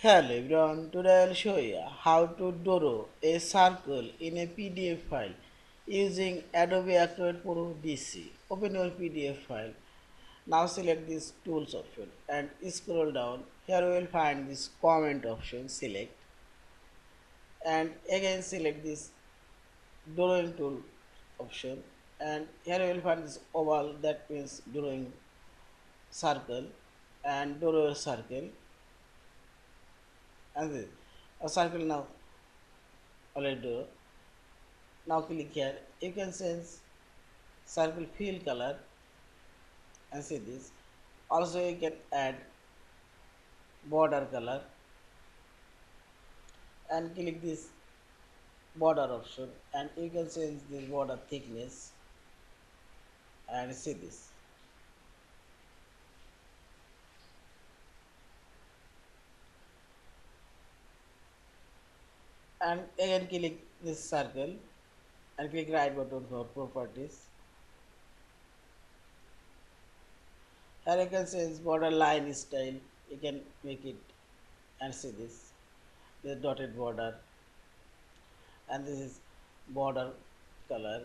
Hello everyone, today I'll show you how to draw a circle in a PDF file using Adobe Acrobat Pro DC. Open your PDF file. Now select this tools option and scroll down. Here you will find this comment option, select, and again select this drawing tool option, and here you will find this oval, that means drawing circle, and draw a circle, and this a circle now already draw. Now click here. You can change circle fill color and see this. Also you can add border color and click this border option, and you can change the border thickness and see this. And again click this circle and click right button for properties. Here you can change border line style. You can make it and see this. The dotted border, and this is border color,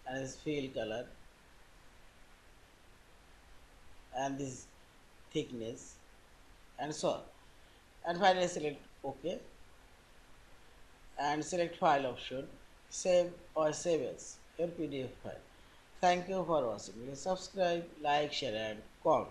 and this fill color, and this thickness, and so on. And finally select OK and select file option, save or save as your PDF file. Thank you for watching. Please subscribe, like, share and comment.